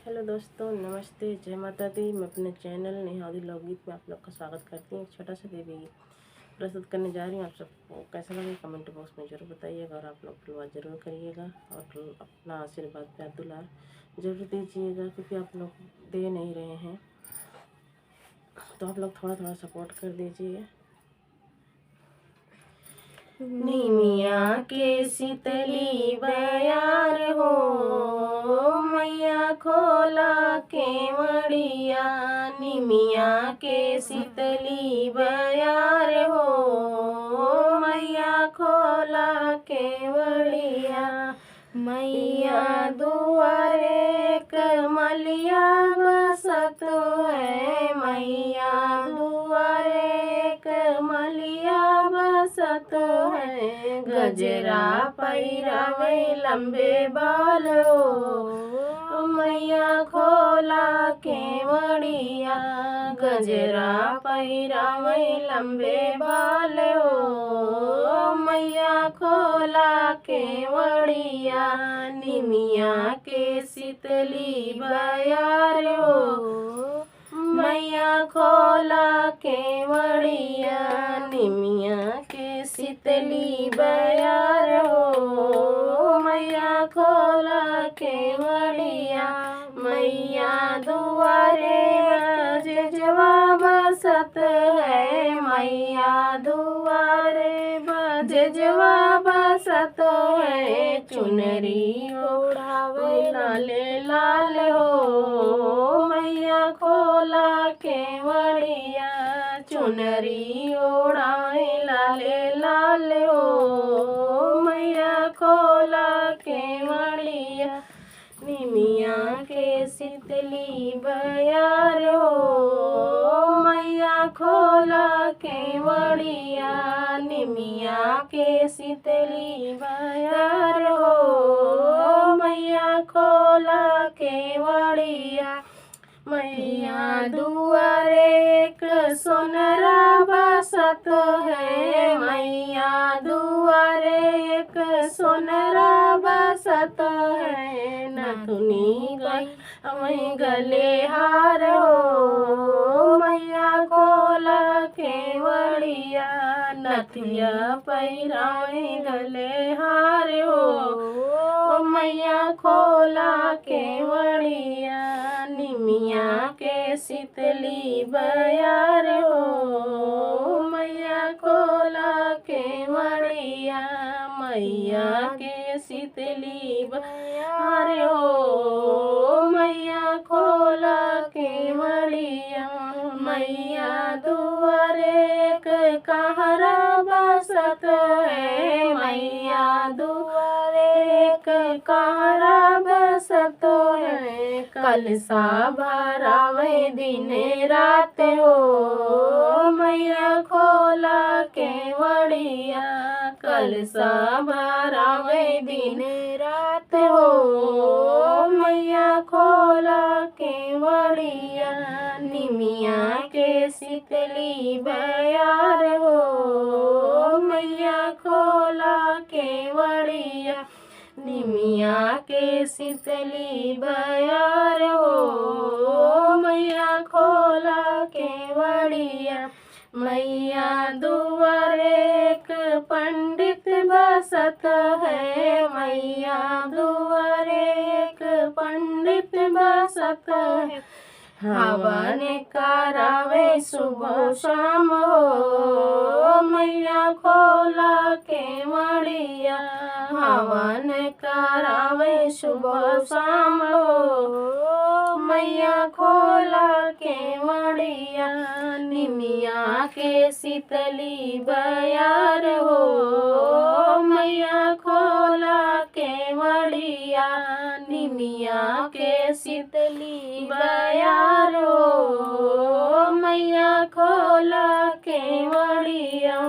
Hello दोस्तों, नमस्ते, जय माता दी। मैं अपने चैनल नेहादी लोकगीत में आप लोग का स्वागत करती हूँ। एक छोटा सा देवी गीत प्रस्तुत करने जा रही हूँ। आप सबको कैसा लगे कमेंट बॉक्स में ज़रूर बताइएगा और आप लोग फॉलो ज़रूर करिएगा और अपना आशीर्वाद प्यार दुलार ज़रूर दीजिएगा, क्योंकि आप लोग दे नहीं रहे हैं तो आप लोग थोड़ा थोड़ा सपोर्ट कर दीजिए। निमिया के शीतली बयार हो, मैया खोला केवड़िया। निमिया के शीतली बयार हो, मैया खोला केवड़िया। मैया दुआरे कमलिया बसत है, मैया दुआरे कमलिया बसत है। गजरा पैरावे लंबे बाल हो, मैया खोला केवड़िया। गजरा पैरावे लंबे बाल हो, मैया खोला केवड़िया। निमिया के शीतली बयार हो, मैया खोला केवड़िया। निमिया के शीतली बयार हो, मैया खोला केवड़िया। मैया दुआरे बजवा बसत है, मैया दुआरे बजवा बसत है। चुनरी ओढ़ावे लाले लाल हो, मैया खोला केवड़िया। चुनरी ओढ़ावे लाले लाल हो, मैया खोला केवड़िया। निमिया के शीतली बयार हो, मैया खोला केवड़िया। निमिया के शीतली बयार हो, मैया खोला केवड़िया। मैया दुआरे एक सोनरा बसत है, मैया दुआरे एक सोनरा बसत है। नथुनी गई गले हार हो, मैया खोला केवड़िया। नथिया पैरावे गले हार हो, मैया खोला केवड़िया। निमिया के शीतली बयार हो, मैया खोला केवड़िया। मैया के शीतली बयार हो, मैया खोला केवड़िया। मैया दुआरे कहरा बसत है, मैया दुआरे कहरा बसत है। कलसा भरावे दिने रात हो, मैया खोला केवड़िया। कलसा भरावे दिने रात हो, मैया खोला केवड़िया। निमिया के शीतली बयार हो, मैया खोला केवड़िया। निमिया के शीतली बयार हो, मैया खोला केवड़िया। मैया दुआरे एक पंडित बसत है, मैया दुआरे एक पंडित बसत है। हवन करावे सुबह शाम हो, मैया खोला केवड़िया। हवन करावे सुबह शाम हो, मैया खोला केवड़िया। निमिया के शीतली बयार हो, मैया खोला केवड़िया। निमिया के शीतली बयार हो, मैया खोला केवड़िया।